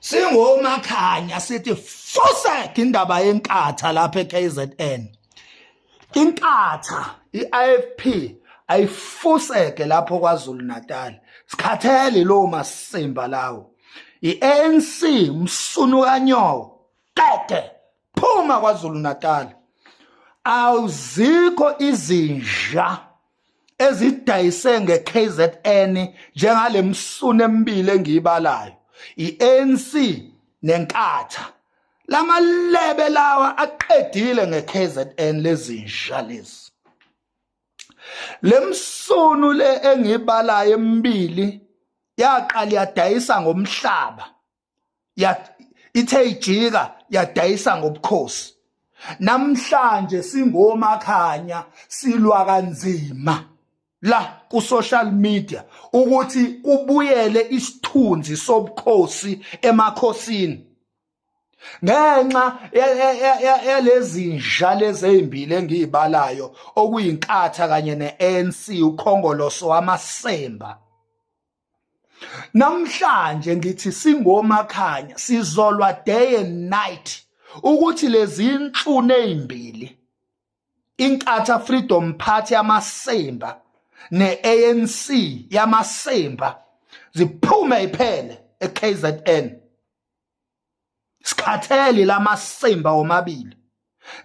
Singomakhanya sithi fusek indaba yenkatha lapha eKZN. Inkatha iIFP ayifuseke lapho kwaZulu Natal. Sikhathele lo masimba lawo. iANC msunukanyo kade phuma kwaZulu Natal. Awuzikho izinja ezidayise ngeKZN njengale msunu emibili engiyibalayo. iANC nenkatha lamalebe lawa aqedile ngeKZN lezinja lezi. Lemsunu le engibalayo emibili yaqala yadayisa ngomhlaba, ithe ijika yadayisa ngobukhosi. Namhlanje singomakhanya silwa kanzima la ku social media ukuthi kubuyele isithunzi sobukhosi emakhosini. Ngenxa yalezi njalo ezimbili engiyibalayo okuyinkatha kanye neANC ukhongoloso wamasemba. Namhlanje ngithi singomakhanya sizolwa day and night ukuthi lezi inhlunu ezimbili inkatha Freedom Party yamasemba neANC yamasemba ziphume iphele eKZN. Sikhathele lamasemba omabili.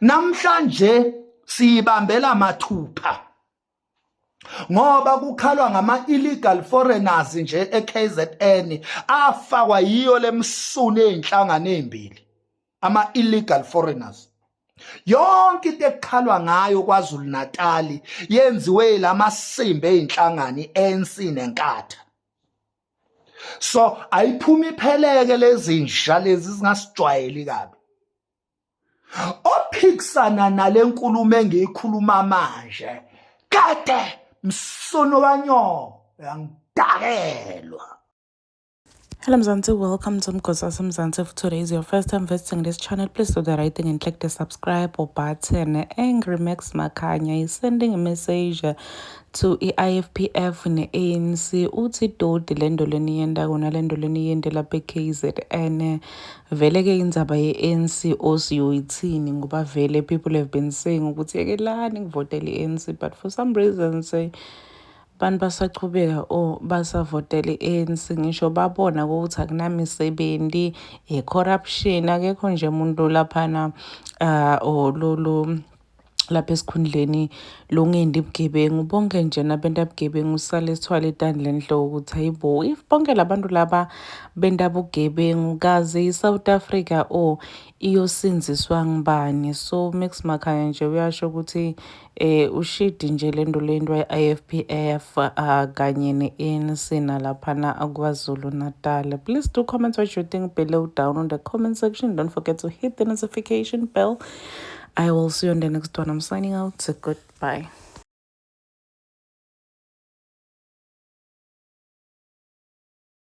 Namhlanje siyibambela mathupha ngoba kukhalwa ngama illegal foreigners nje eKZN afakwa yiyo lemsunu ezinhlangano ezimbili, ama illegal foreigners. Yonke into ekukhalwa ngayo kwaZulu Natal yenziwe lamasimba ezinhlangano iANC nenkatha. So ayiphumi ipheleke lezi nja lezi zingasijwayeli kabi. Ophikisana nale nkulumo engiyikhuluma manje kade msunu kanyo yangidakelwa. Hello Mzansi, welcome to Mgosasa Mzansi. If today is your first time visiting this channel, please do the right thing and click the subscribe button. Angry Max Makanya is sending a message to IFPF and ANC uthi dodi lendo leniyenda kona lendo leniyende lapha eKZN vele ke indzaba yeANC osiyoyithini ngoba vele people have been saying ukuthi yekelani ngivotele iANC, but for some reason say bantu basachubeka basavotela iANC ngisho babona ukuthi akunamisebenzi corruption akekho nje umuntu laphana lapha esikhundleni longendi bugebengu bonke nje nabantu abugebengu usale sithwala idandla lenhloko ukuthi hayibo if bonke labantu laba bendaba ugebengu kaze iSouth Africa iyosinziswa ngibani. So Max Makanya nje uyasho ukuthi ushidi nje lento IFPF kanye neANC nalaphana kwaZulu Natal. Please do comment what you think below down on the comment section. Don't forget to hit the notification bell. I will see you on the next one. I'm signing out. Goodbye.